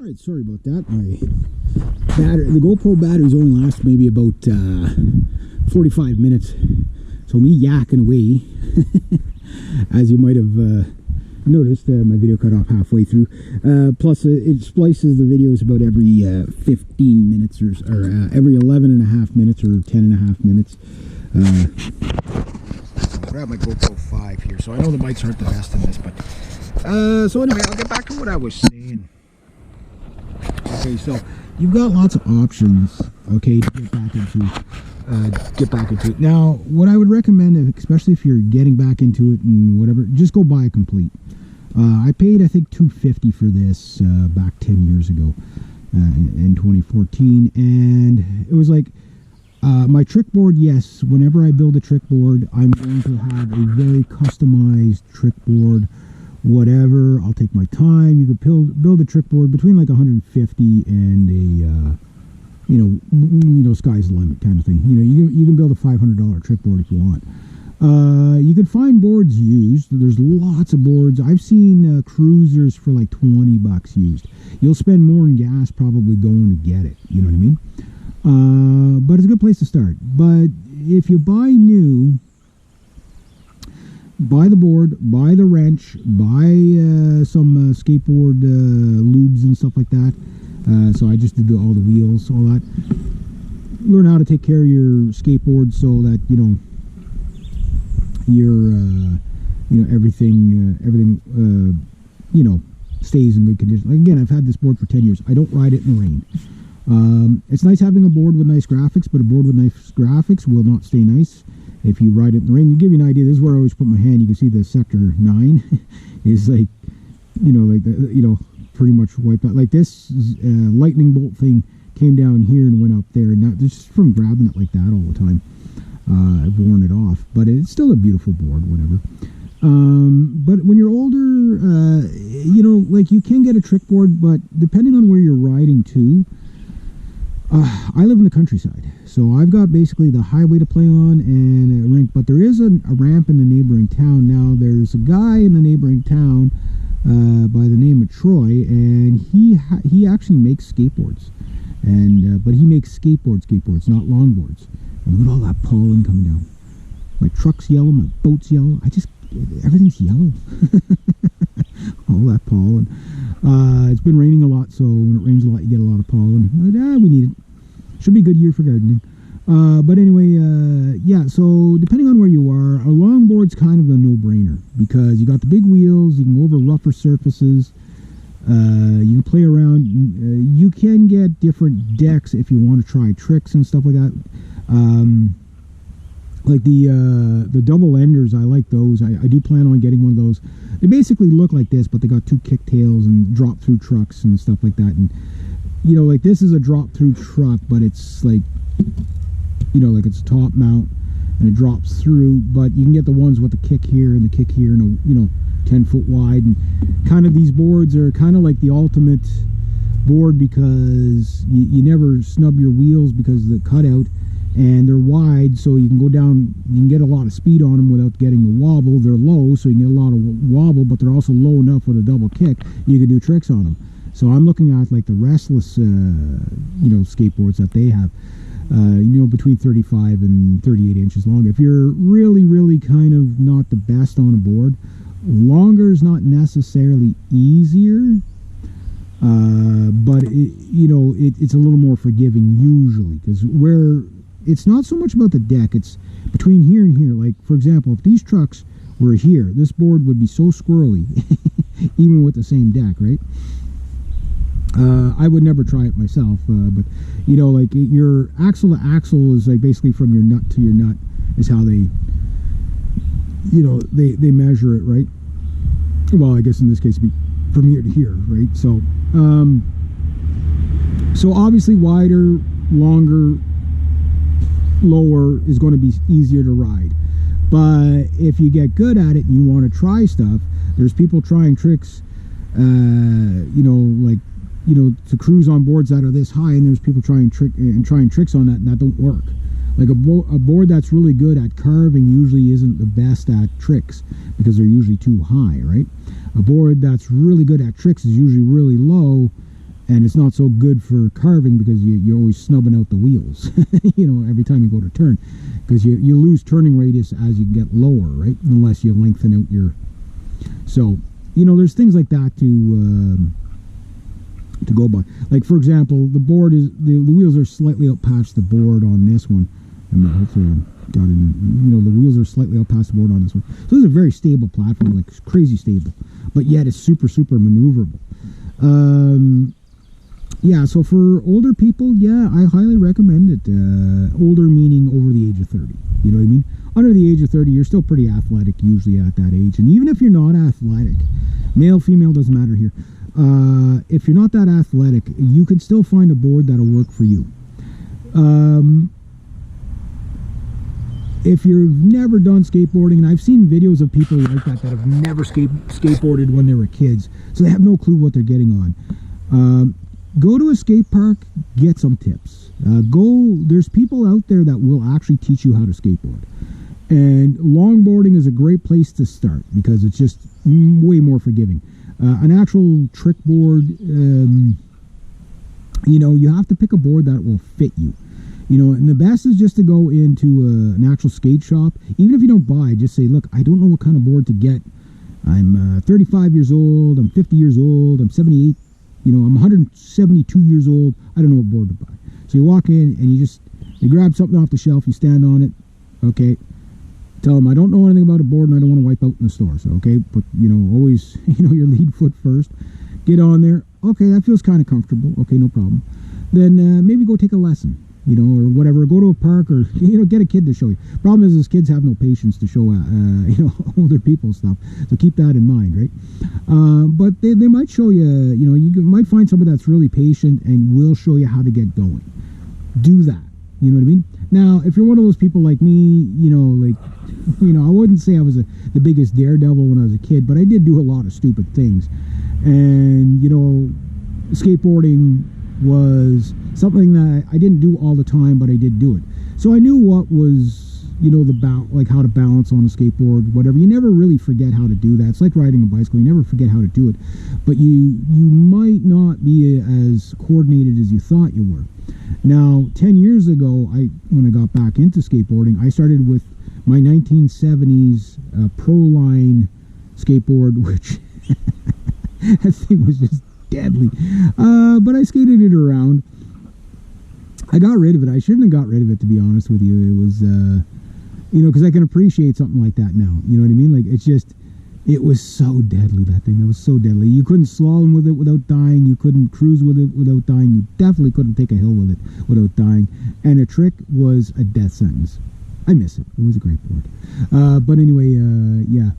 Alright, sorry about that. My battery, the GoPro batteries only last maybe about 45 minutes. So me yakking away, as you might have noticed, my video cut off halfway through. Plus it splices the videos about every 15 minutes or every 11 and a half minutes or 10 and a half minutes. I'll grab my GoPro 5 here. So I know the mics aren't the best in this, but so anyway, I'll get back to what I was saying. Okay, so you've got lots of options, okay, to get back into it. Now, what I would recommend, especially if you're getting back into it and whatever, just go buy a complete. I paid, I think, $250 for this back 10 years ago in 2014, and it was like my trick board. Yes, whenever I build a trick board, I'm going to have a very customized trick board. Whatever, I'll take my time. You could build a trick board between like 150 and a you know, sky's the limit kind of thing. You know, you can build a $500 trick board if you want. You can find boards used. There's lots of boards. I've seen cruisers for like $20 used. You'll spend more in gas probably going to get it. You know what I mean? But it's a good place to start. But if you buy new, buy the board, buy the wrench, buy some skateboard lubes and stuff like that. So I just did all the wheels, all that. Learn how to take care of your skateboard so that, you know, everything you know, stays in good condition. Like, again, I've had this board for 10 years. I don't ride it in the rain. It's nice having a board with nice graphics, but a board with nice graphics will not stay nice if you ride it in the rain. To give you an idea, this is where I always put my hand. You can see the sector 9 is like, you know, like the, you know, pretty much wiped out. Like this lightning bolt thing came down here and went up there, and that just from grabbing it like that all the time. I've worn it off, but it's still a beautiful board, whatever. But when you're older, you know, like you can get a trick board, but depending on where you're riding to, I live in the countryside, so I've got basically the highway to play on and a rink, but there is a ramp in the neighboring town. Now, there's a guy in the neighboring town by the name of Troy, and he actually makes skateboards, and but he makes skateboards, not longboards. And look at all that pollen coming down. My truck's yellow, my boat's yellow. Everything's yellow. All that pollen. It's been raining a lot, so when it rains a lot, you get a lot of pollen. We need it. Should be a good year for gardening. But anyway, yeah, so depending on where you are, a longboard's kind of a no-brainer because you got the big wheels, you can go over rougher surfaces, you can play around, you can get different decks if you want to try tricks and stuff like that. Like the double enders, I like those. I do plan on getting one of those. They basically look like this, but they got two kicktails and drop-through trucks and stuff like that. And you know, like this is a drop-through truck, but it's like, you know, like it's top mount and it drops through. But you can get the ones with the kick here and the kick here, and a, you know, 10 foot wide. And kind of these boards are kind of like the ultimate board because you never snub your wheels because of the cutout. And they're wide, so you can go down, you can get a lot of speed on them without getting the wobble. They're low, so you can get a lot of wobble, but they're also low enough with a double kick you can do tricks on them. So I'm looking at like the Restless you know, skateboards that they have, you know, between 35 and 38 inches long. If you're really kind of not the best on a board, longer is not necessarily easier, but you know, it's a little more forgiving usually, because where it's not so much about the deck, it's between here and here. Like, for example, if these trucks were here, this board would be so squirrely, even with the same deck, right? I would never try it myself, but, you know, like your axle to axle is like basically from your nut to your nut is how they, you know, they measure it, right? Well, I guess in this case, it'd be from here to here, right? So, so obviously wider, longer, lower is going to be easier to ride. But if you get good at it and you want to try stuff, there's people trying tricks, you know, like, you know, to cruise on boards that are this high, and there's people trying tricks on that and that don't work. Like a board that's really good at carving usually isn't the best at tricks because they're usually too high, right? A board that's really good at tricks is usually really low, and it's not so good for carving because you're always snubbing out the wheels, every time you go to turn, because you lose turning radius as you get lower, right? Unless you lengthen out your. So, there's things like that to go by. Like, for example, the board is the wheels are slightly out past the board on this one. Hopefully I got it. The wheels are slightly out past the board on this one. So this is a very stable platform, like crazy stable, but yet it's super maneuverable. Yeah, so for older people, yeah, I highly recommend it. Older meaning over the age of 30. You know what I mean? Under the age of 30, you're still pretty athletic usually at that age. And even if you're not athletic, male, female, doesn't matter here. If you're not that athletic, you can still find a board that'll work for you. If you've never done skateboarding, and I've seen videos of people like that have never skateboarded when they were kids, so they have no clue what they're getting on. Go to a skate park, get some tips. There's people out there that will actually teach you how to skateboard. And longboarding is a great place to start because it's just way more forgiving. An actual trick board, you have to pick a board that will fit you. And the best is just to go into an actual skate shop. Even if you don't buy, just say, look, I don't know what kind of board to get. I'm 35 years old, I'm 50 years old, I'm 78, I'm 172 years old. I don't know what board to buy. So you walk in and you grab something off the shelf, you stand on it, okay. Tell them, I don't know anything about a board and I don't want to wipe out in the store. So, okay, put, always, your lead foot first. Get on there. Okay, that feels kind of comfortable. Okay, no problem. Then maybe go take a lesson, or whatever. Go to a park or, get a kid to show you. Problem is kids have no patience to show, older people stuff. So keep that in mind, right? But they might show you, you might find somebody that's really patient and will show you how to get going. Do that. You know what I mean? Now, if you're one of those people like me, I wouldn't say I was the biggest daredevil when I was a kid, but I did do a lot of stupid things. And, skateboarding was something that I didn't do all the time, but I did do it. So I knew what was, how to balance on a skateboard, whatever. You never really forget how to do that. It's like riding a bicycle. You never forget how to do it. But you might not be as coordinated as you thought you were. Now, 10 years ago, when I got back into skateboarding, I started with my 1970s Proline skateboard, which that thing was just deadly. But I skated it around. I got rid of it. I shouldn't have got rid of it, to be honest with you. It was, because I can appreciate something like that now. You know what I mean? Like, it was so deadly, that thing. It was so deadly. You couldn't slalom with it without dying. You couldn't cruise with it without dying. You definitely couldn't take a hill with it without dying. And a trick was a death sentence. I miss it. It was a great board. But anyway, yeah.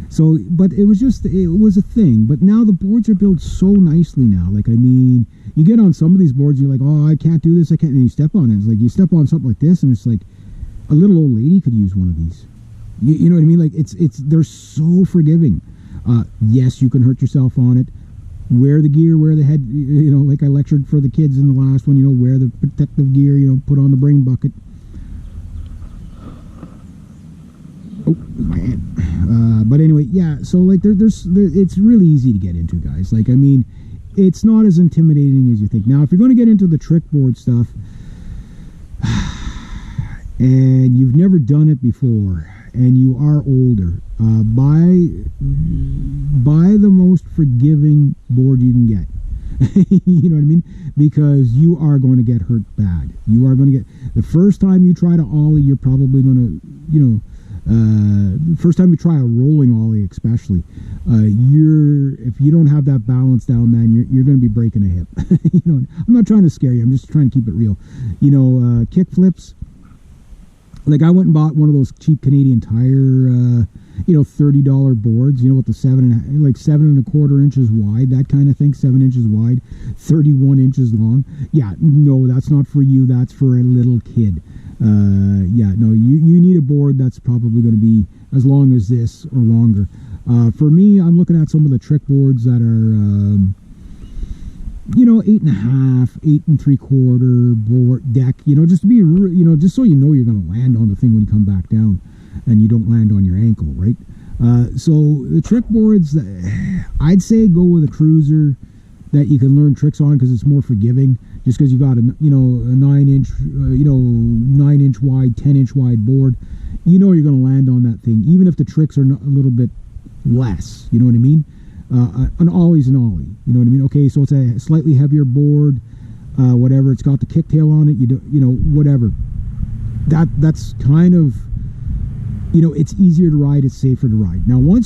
So, but it was a thing. But now the boards are built so nicely now. Like, you get on some of these boards, and you're like, oh, I can't do this, I can't. And you step on it. It's like, you step on something like this, and it's like, a little old lady could use one of these. You know what I mean? Like, they're so forgiving. Yes, you can hurt yourself on it. Wear the gear, wear the head, like I lectured for the kids in the last one, wear the protective gear, put on the brain bucket. Oh, man. But anyway, yeah, so like it's really easy to get into, guys. Like, it's not as intimidating as you think. Now, if you're going to get into the trick board stuff and you've never done it before and you are older, buy the most forgiving board you can get. You know what I mean? Because you are going to get hurt bad. You are going to get, the first time you try to ollie, you're probably going to, first time you try a rolling ollie, especially, if you don't have that balance down, man, you're going to be breaking a hip. I'm not trying to scare you. I'm just trying to keep it real. Kick flips. Like, I went and bought one of those cheap Canadian Tire, $30 boards, with the 7.25 inches wide, that kind of thing, 7 inches wide, 31 inches long. Yeah, no, that's not for you. That's for a little kid. Yeah, no, you need a board that's probably going to be as long as this or longer. For me, I'm looking at some of the trick boards that are, 8.5, 8.75 board deck, just to be, just so you're going to land on the thing when you come back down and you don't land on your ankle, right? So the trick boards, I'd say go with a cruiser. that you can learn tricks on because it's more forgiving. Just because you got a 9-inch, 9-inch wide, 10-inch wide board, you're going to land on that thing, even if the tricks are a little bit less. You know what I mean? An ollie's an ollie. You know what I mean? Okay, so it's a slightly heavier board, whatever. It's got the kicktail on it. Whatever. That's kind of, it's easier to ride. It's safer to ride. Now, once